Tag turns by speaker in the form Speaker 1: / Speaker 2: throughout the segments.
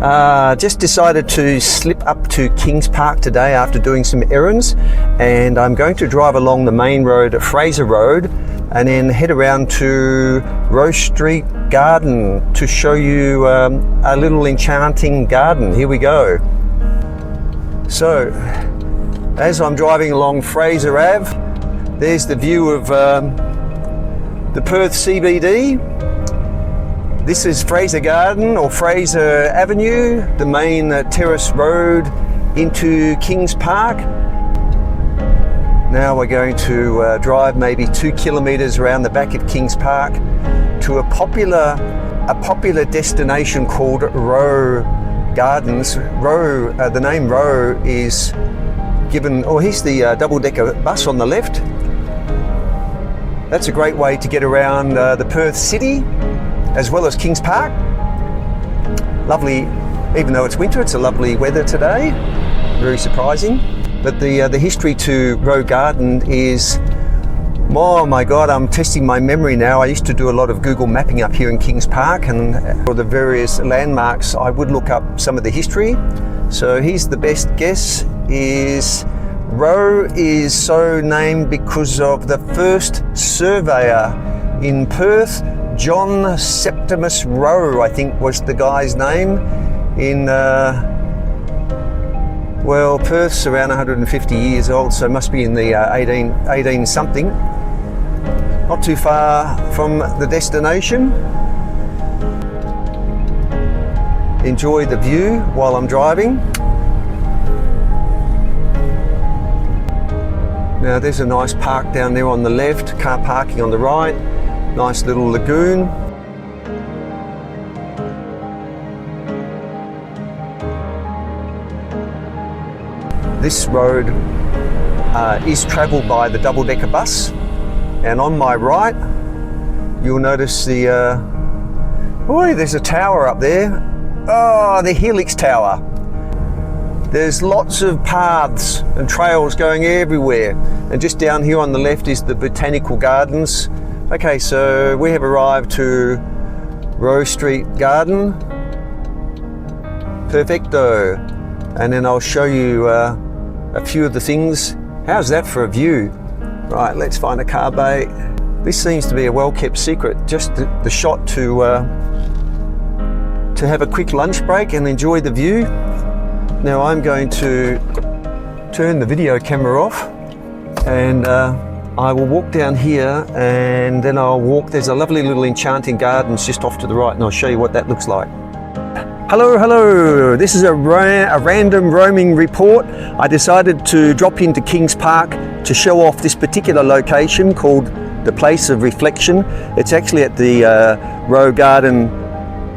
Speaker 1: Just decided to slip up to Kings Park today after doing some errands, and I'm going to drive along the main road at Fraser Road and then head around to Rose Street Garden to show you a little enchanting garden. Here we go. So as I'm driving along Fraser Ave, there's the view of the Perth CBD. This is Fraser Garden or Fraser Avenue, the main terrace road into Kings Park. Now we're going to drive maybe 2 kilometres around the back of Kings Park to a popular destination called Rowe Gardens. Rowe, the name Rowe is given, here's the double-decker bus on the left. That's a great way to get around the Perth city, as well as Kings Park. Lovely, even though it's winter, it's a lovely weather today. Very surprising. But the history to Rowe Garden is, oh my God, I'm testing my memory now. I used to do a lot of Google mapping up here in Kings Park, and for the various landmarks, I would look up some of the history. So here's the best guess is Rowe is so named because of the first surveyor in Perth, John Septimus Rowe, I think was the guy's name. In, well, Perth's around 150 years old, so it must be in the 18 something. Not too far from the destination. Enjoy the view while I'm driving. Now there's a nice park down there on the left, car parking on the right. Nice little lagoon. This road is travelled by the double-decker bus, and on my right you'll notice the there's a tower up there. The Helix Tower. There's lots of paths and trails going everywhere, and just down here on the left is the Botanical Gardens. Okay, so we have arrived to Rose Street Garden. Perfecto. And then I'll show you a few of the things. How's that for a view? Right, let's find a car bay. This seems to be a well-kept secret. Just the shot to have a quick lunch break and enjoy the view. Now I'm going to turn the video camera off, and I will walk down here, and then I'll walk. There's a lovely little enchanting gardens just off to the right, and I'll show you what that looks like. Hello. This is a random roaming report. I decided to drop into Kings Park to show off this particular location called the Place of Reflection. It's actually at the Rowe Garden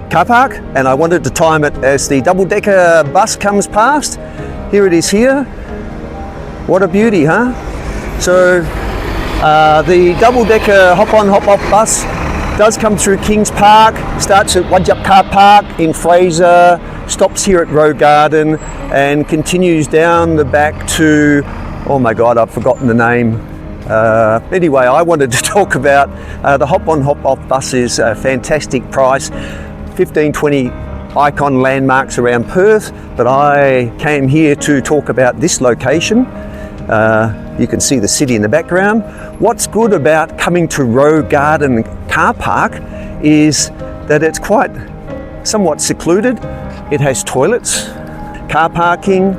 Speaker 1: car park, and I wanted to time it as the double-decker bus comes past. Here it is here. What a beauty, huh? So the double-decker hop-on, hop-off bus does come through Kings Park, starts at Wadjup Car Park in Fraser, stops here at Rowe Garden, and continues down the back to, oh my God, I've forgotten the name. Anyway, I wanted to talk about the hop-on, hop-off bus is a fantastic price. 15, 20 icon landmarks around Perth, but I came here to talk about this location. You can see the city in the background. What's good about coming to Rowe Garden car park is that it's quite somewhat secluded. It has toilets, car parking,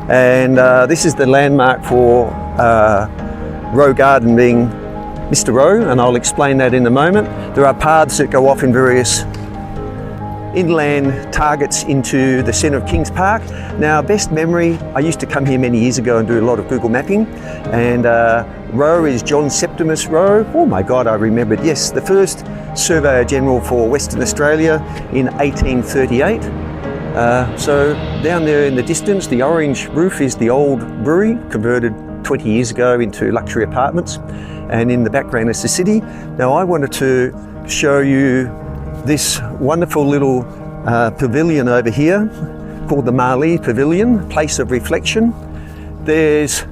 Speaker 1: and this is the landmark for Rowe Garden being Mr. Rowe, and I'll explain that in a moment. There are paths that go off in various inland targets into the centre of Kings Park. Now, best memory, I used to come here many years ago and do a lot of Google mapping, and Rowe is John Septimus Rowe. Oh my God, I remembered. Yes, the first Surveyor General for Western Australia in 1838. So down there in the distance, the orange roof is the old brewery, converted 20 years ago into luxury apartments, and in the background is the city. Now, I wanted to show you this wonderful little pavilion over here called the Marlee Pavilion, Place of Reflection. There's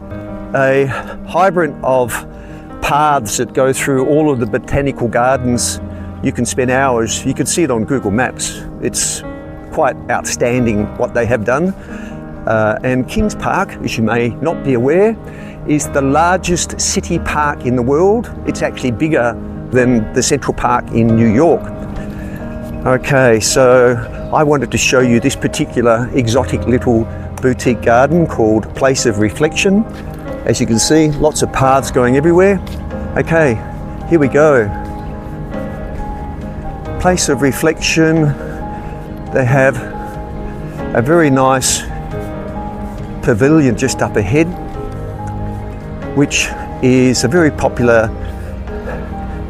Speaker 1: a hydrant of paths that go through all of the botanical gardens. You can spend hours, you can see it on Google Maps. It's quite outstanding what they have done. And Kings Park, as you may not be aware, is the largest city park in the world. It's actually bigger than the Central Park in New York. Okay, so I wanted to show you this particular exotic little boutique garden called Place of Reflection. As you can see, lots of paths going everywhere. Okay, here we go. Place of Reflection. They have a very nice pavilion just up ahead, which is a very popular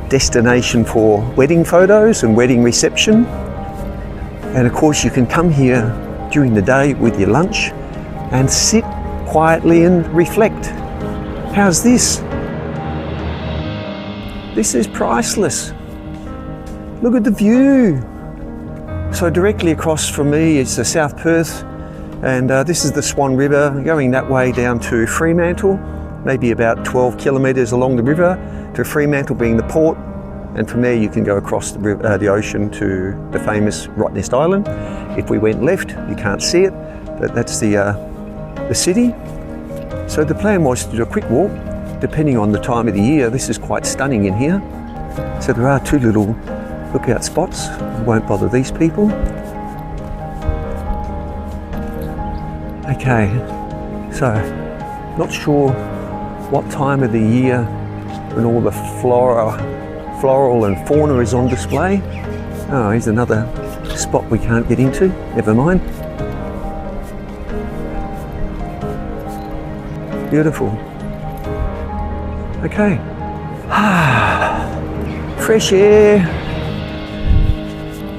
Speaker 1: destination for wedding photos and wedding reception. And of course you can come here during the day with your lunch and sit quietly and reflect. How's this? This is priceless. Look at the view. So directly across from me is the South Perth, and this is the Swan River going that way down to Fremantle, maybe about 12 kilometres along the river to Fremantle being the port, and from there you can go across the ocean to the famous Rottnest Island. If we went left, you can't see it, but that's the city. So the plan was to do a quick walk, depending on the time of the year. This is quite stunning in here. So there are two little lookout spots. I won't bother these people. Okay, so not sure what time of the year when all the floral and fauna is on display. Oh, here's another spot we can't get into. Never mind. Beautiful. Okay. Fresh air.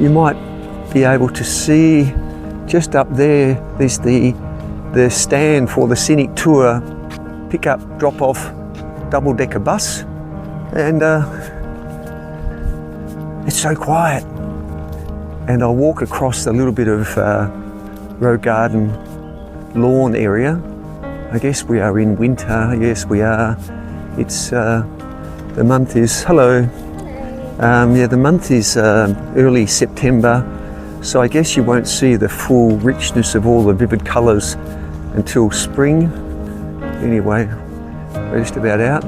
Speaker 1: You might be able to see just up there, there's the stand for the scenic tour pick up, drop off double-decker bus, and it's so quiet. And I'll walk across a little bit of road garden lawn area. I guess we are in winter. Yes, we are. It's the month is the month is early September, so I guess you won't see the full richness of all the vivid colours until spring. Anyway, we're just about out.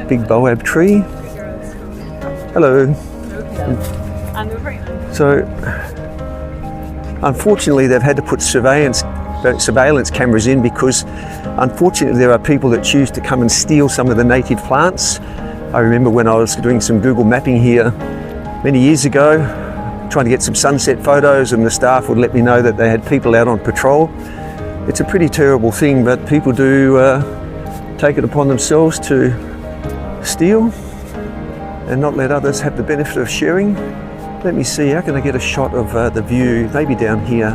Speaker 1: Big boab tree. Hello. So, unfortunately, they've had to put surveillance cameras in because, unfortunately, there are people that choose to come and steal some of the native plants. I remember when I was doing some Google mapping here many years ago, trying to get some sunset photos, and the staff would let me know that they had people out on patrol. It's a pretty terrible thing, but people do take it upon themselves to steal and not let others have the benefit of sharing. Let me see, how can I get a shot of the view? Maybe down here.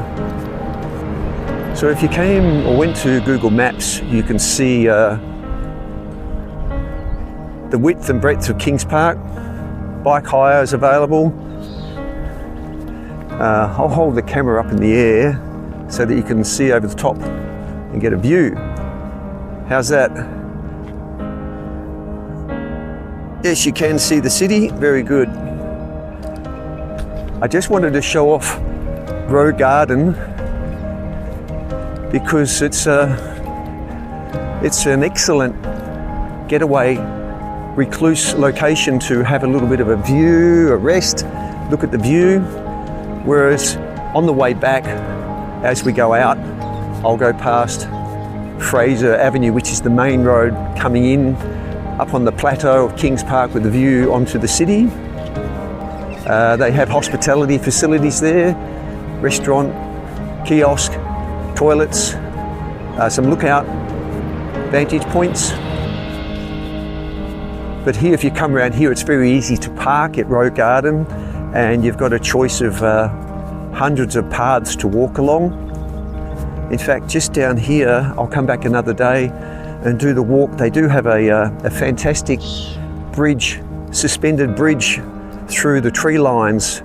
Speaker 1: So if you came or went to Google Maps, you can see the width and breadth of Kings Park. Bike hire is available. I'll hold the camera up in the air so that you can see over the top and get a view. How's that? Yes, you can see the city. Very good. I just wanted to show off Row Garden because it's an excellent getaway, recluse location to have a little bit of a view, a rest, look at the view. Whereas on the way back, as we go out, I'll go past Fraser Avenue, which is the main road coming in up on the plateau of Kings Park with a view onto the city. They have hospitality facilities there, restaurant, kiosk, toilets, some lookout vantage points. But here, if you come around here, it's very easy to park at Row Garden, and you've got a choice of hundreds of paths to walk along. In fact, just down here, I'll come back another day and do the walk. They do have a fantastic bridge, suspended bridge through the tree lines.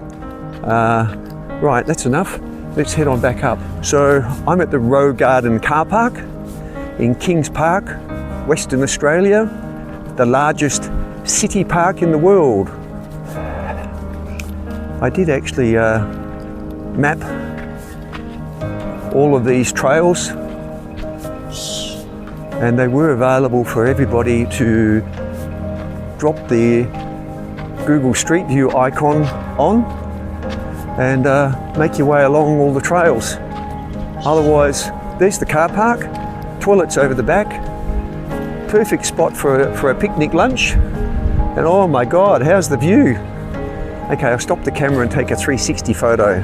Speaker 1: Right, that's enough. Let's head on back up. So I'm at the Row Garden car park in Kings Park, Western Australia, the largest city park in the world. I did actually map all of these trails, and they were available for everybody to drop the Google Street View icon on and make your way along all the trails. Otherwise, there's the car park, toilets over the back, perfect spot for a picnic lunch, and oh my God, how's the view? Okay, I'll stop the camera and take a 360 photo.